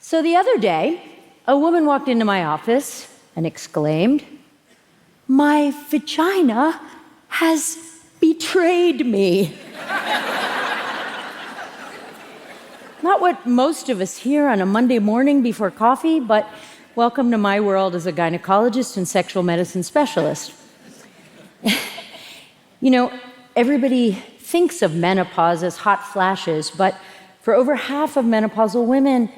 So the other day, a woman walked into my office and exclaimed, "My vagina has betrayed me." Not what most of us hear on a Monday morning before coffee, but welcome to my world as a gynecologist and sexual medicine specialist. You know, everybody thinks of menopause as hot flashes, but for over half of menopausal women,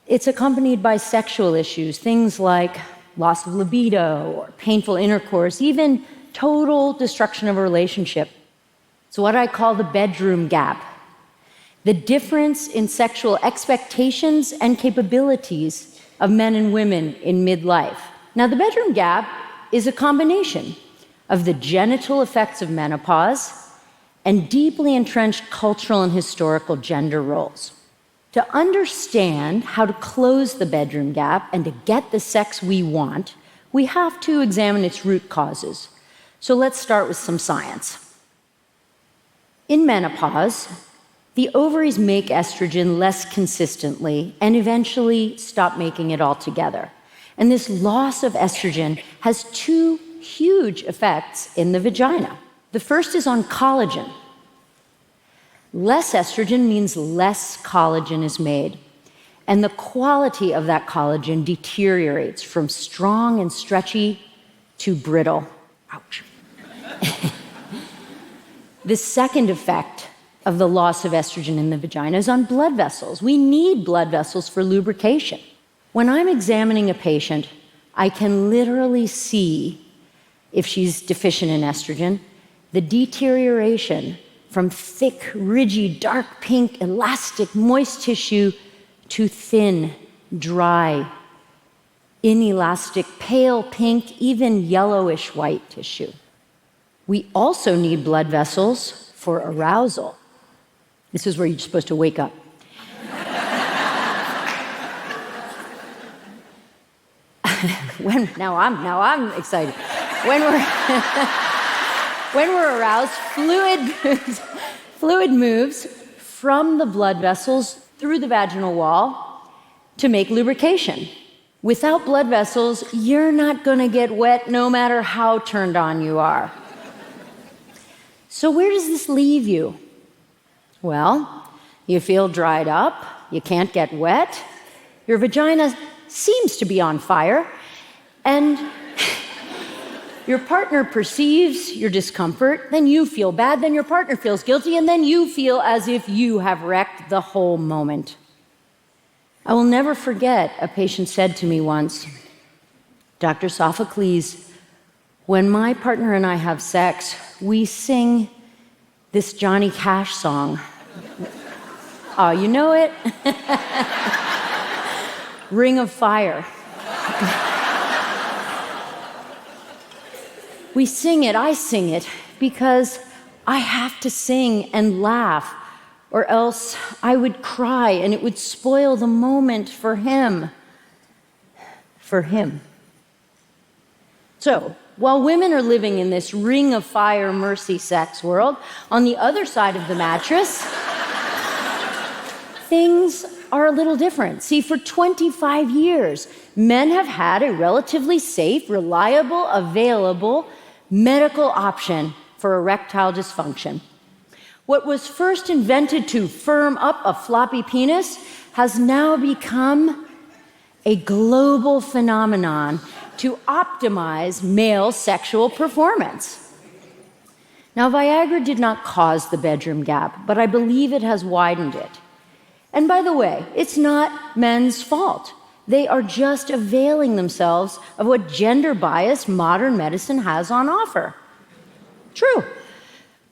it's accompanied by sexual issues, things like loss of libido or painful intercourse, even total destruction of a relationship. It's what I call the bedroom gap, the difference in sexual expectations and capabilities of men and women in midlife. Now, the bedroom gap is a combination of the genital effects of menopause and deeply entrenched cultural and historical gender roles. To understand how to close the bedroom gap and to get the sex we want, we have to examine its root causes. So let's start with some science. In menopause, the ovaries make estrogen less consistently and eventually stop making it altogether. And this loss of estrogen has two huge effects in the vagina. The first is on collagen. Less estrogen means less collagen is made, and the quality of that collagen deteriorates from strong and stretchy to brittle. Ouch. The second effect of the loss of estrogen in the vagina is on blood vessels. We need blood vessels for lubrication. When I'm examining a patient, I can literally see, if she's deficient in estrogen, the deterioration from thick, ridgy, dark pink, elastic, moist tissue to thin, dry, inelastic, pale pink, even yellowish white tissue. We also need blood vessels for arousal. This is where you're supposed to wake up. Now I'm excited. When we're aroused, fluid moves from the blood vessels through the vaginal wall to make lubrication. Without blood vessels, you're not going to get wet no matter how turned on you are. So where does this leave you? Well, you feel dried up, you can't get wet, your vagina seems to be on fire, and your partner perceives your discomfort, then you feel bad, then your partner feels guilty, and then you feel as if you have wrecked the whole moment. I will never forget a patient said to me once, "Dr. Sophocles, when my partner and I have sex, we sing this Johnny Cash song." Oh, you know it? Ring of Fire. We sing it, I sing it, because I have to sing and laugh, or else I would cry and it would spoil the moment for him. For him. So, while women are living in this ring of fire mercy sex world, on the other side of the mattress, things are a little different. See, for 25 years, men have had a relatively safe, reliable, available medical option for erectile dysfunction. What was first invented to firm up a floppy penis has now become a global phenomenon to optimize male sexual performance. Now, Viagra did not cause the bedroom gap, but I believe it has widened it. And by the way, it's not men's fault. They are just availing themselves of what gender-biased modern medicine has on offer. True.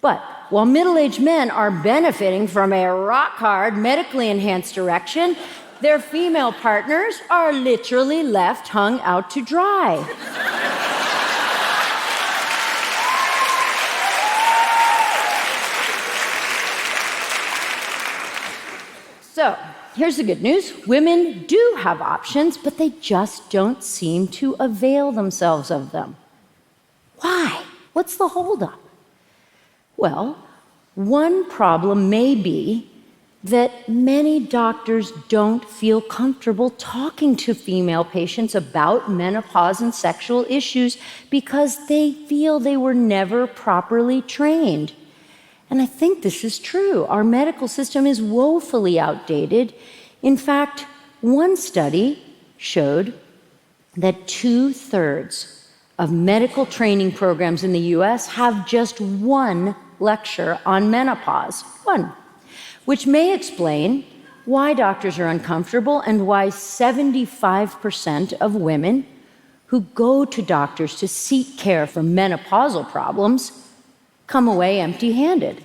But while middle-aged men are benefiting from a rock-hard, medically enhanced erection, their female partners are literally left hung out to dry. So, here's the good news. Women do have options, but they just don't seem to avail themselves of them. Why? What's the holdup? Well, one problem may be that many doctors don't feel comfortable talking to female patients about menopause and sexual issues because they feel they were never properly trained. And I think this is true. Our medical system is woefully outdated. In fact, one study showed that 2/3 of medical training programs in the US have just one lecture on menopause. One. Which may explain why doctors are uncomfortable and why 75% of women who go to doctors to seek care for menopausal problems come away empty-handed.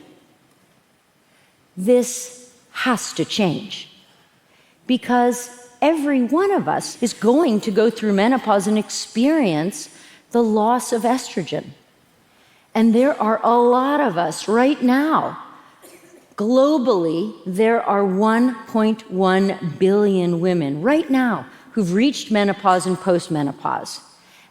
This has to change because every one of us is going to go through menopause and experience the loss of estrogen. And there are a lot of us right now. Globally, there are 1.1 billion women right now who've reached menopause and postmenopause.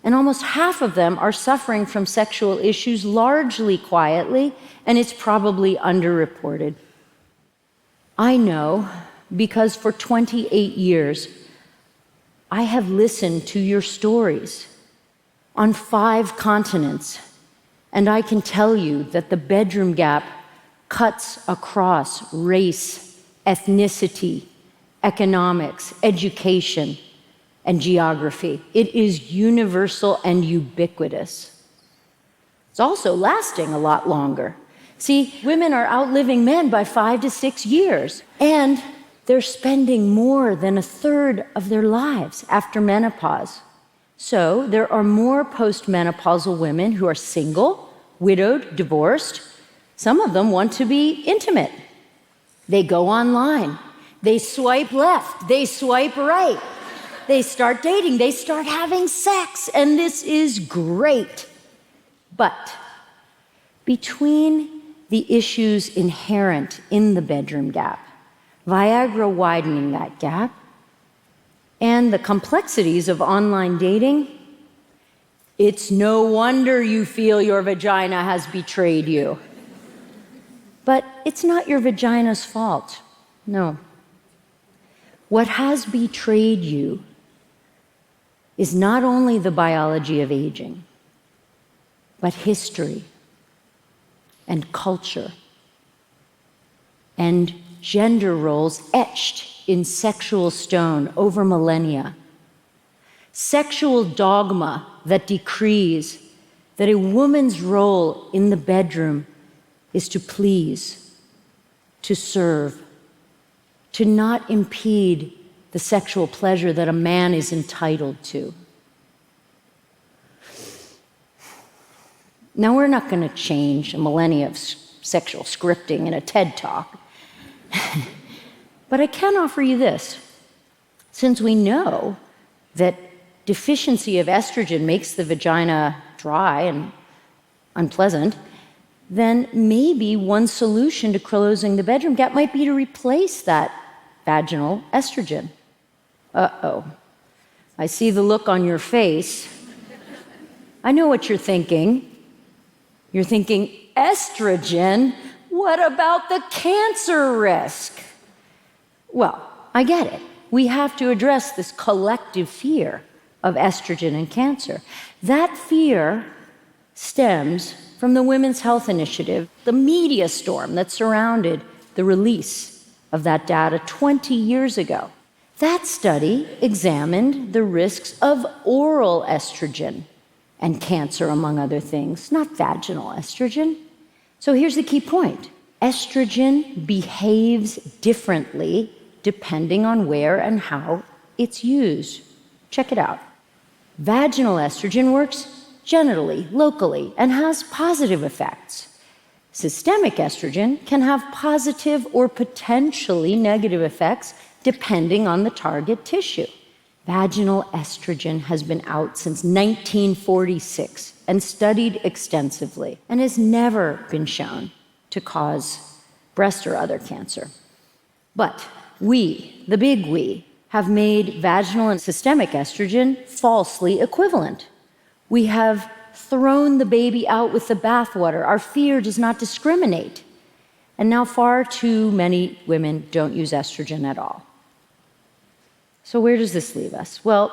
And almost half of them are suffering from sexual issues largely quietly, and it's probably underreported. I know because for 28 years, I have listened to your stories on 5 continents, and I can tell you that the bedroom gap cuts across race, ethnicity, economics, education, and geography. It is universal and ubiquitous. It's also lasting a lot longer. See, women are outliving men by 5 to 6 years, and they're spending more than 1/3 of their lives after menopause. So there are more postmenopausal women who are single, widowed, divorced. Some of them want to be intimate. They go online. They swipe left. They swipe right. They start dating. They start having sex. And this is great. But between the issues inherent in the bedroom gap, Viagra widening that gap, and the complexities of online dating, it's no wonder you feel your vagina has betrayed you. But it's not your vagina's fault. No. What has betrayed you is not only the biology of aging, but history and culture and gender roles etched in sexual stone over millennia. Sexual dogma that decrees that a woman's role in the bedroom is to please, to serve, to not impede the sexual pleasure that a man is entitled to. Now, we're not going to change a millennia of sexual scripting in a TED Talk, but I can offer you this. Since we know that deficiency of estrogen makes the vagina dry and unpleasant, then maybe one solution to closing the bedroom gap might be to replace that vaginal estrogen. Uh-oh. I see the look on your face. I know what you're thinking. You're thinking, estrogen? What about the cancer risk? Well, I get it. We have to address this collective fear of estrogen and cancer. That fear stems from the Women's Health Initiative, the media storm that surrounded the release of that data 20 years ago. That study examined the risks of oral estrogen and cancer, among other things, not vaginal estrogen. So here's the key point. Estrogen behaves differently depending on where and how it's used. Check it out. Vaginal estrogen works genitally, locally, and has positive effects. Systemic estrogen can have positive or potentially negative effects depending on the target tissue. Vaginal estrogen has been out since 1946 and studied extensively and has never been shown to cause breast or other cancer. But we, the big we, have made vaginal and systemic estrogen falsely equivalent. We have thrown the baby out with the bathwater. Our fear does not discriminate. And now far too many women don't use estrogen at all. So where does this leave us? Well,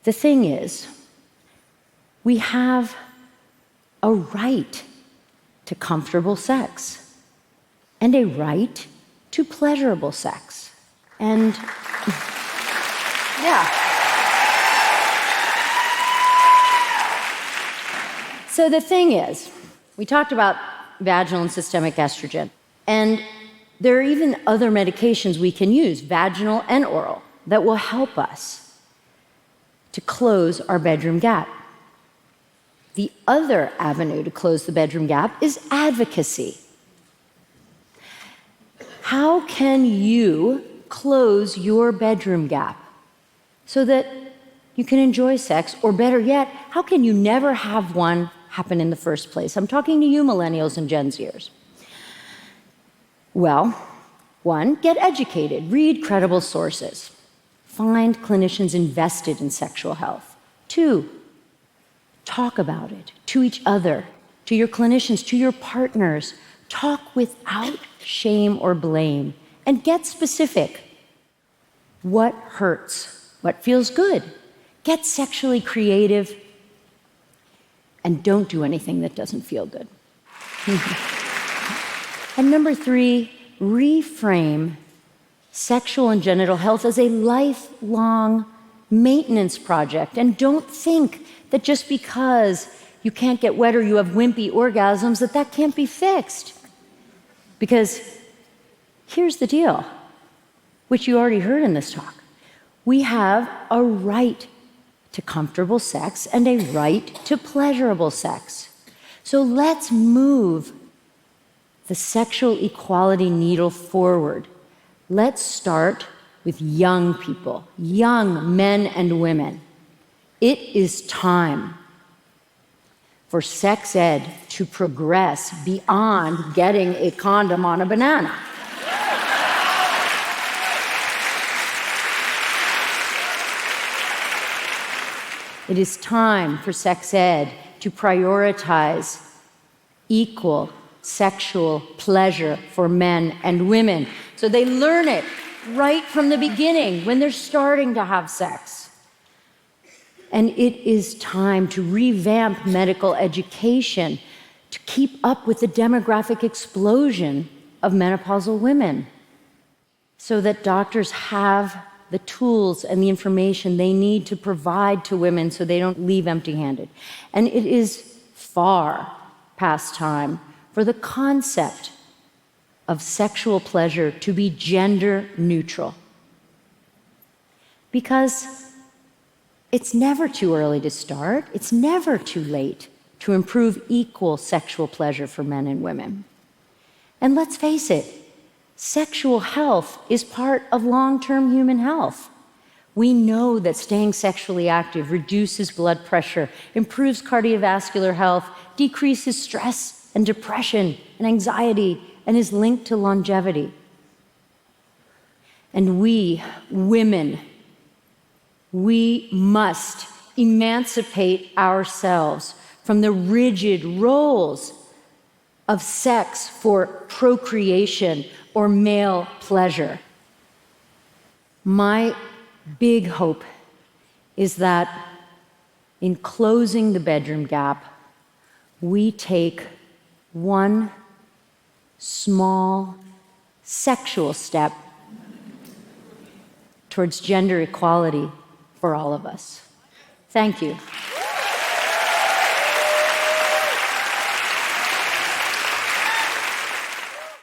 the thing is, we have a right to comfortable sex and a right to pleasurable sex. And yeah. So the thing is, we talked about vaginal and systemic estrogen, and there are even other medications we can use, vaginal and oral, that will help us to close our bedroom gap. The other avenue to close the bedroom gap is advocacy. How can you close your bedroom gap so that you can enjoy sex, or better yet, how can you never have one happen in the first place? I'm talking to you millennials and Gen Zers. Well, one, get educated, read credible sources, find clinicians invested in sexual health. Two, talk about it to each other, to your clinicians, to your partners. Talk without shame or blame, and get specific. What hurts? What feels good? Get sexually creative, and don't do anything that doesn't feel good. And number three, reframe sexual and genital health as a lifelong maintenance project. And don't think that just because you can't get wet or you have wimpy orgasms, that can't be fixed. Because here's the deal, which you already heard in this talk. We have a right to comfortable sex and a right to pleasurable sex. So let's move the sexual equality needle forward. Let's start with young people, young men and women. It is time for sex ed to progress beyond getting a condom on a banana. It is time for sex ed to prioritize equal sexual pleasure for men and women, so they learn it right from the beginning when they're starting to have sex. And it is time to revamp medical education to keep up with the demographic explosion of menopausal women, so that doctors have the tools and the information they need to provide to women so they don't leave empty-handed. And it is far past time for the concept of sexual pleasure to be gender neutral. Because it's never too early to start, it's never too late to improve equal sexual pleasure for men and women. And let's face it, sexual health is part of long-term human health. We know that staying sexually active reduces blood pressure, improves cardiovascular health, decreases stress and depression and anxiety, and is linked to longevity. And we, women, we must emancipate ourselves from the rigid roles of sex for procreation or male pleasure. My big hope is that in closing the bedroom gap, we take one small sexual step towards gender equality for all of us. Thank you.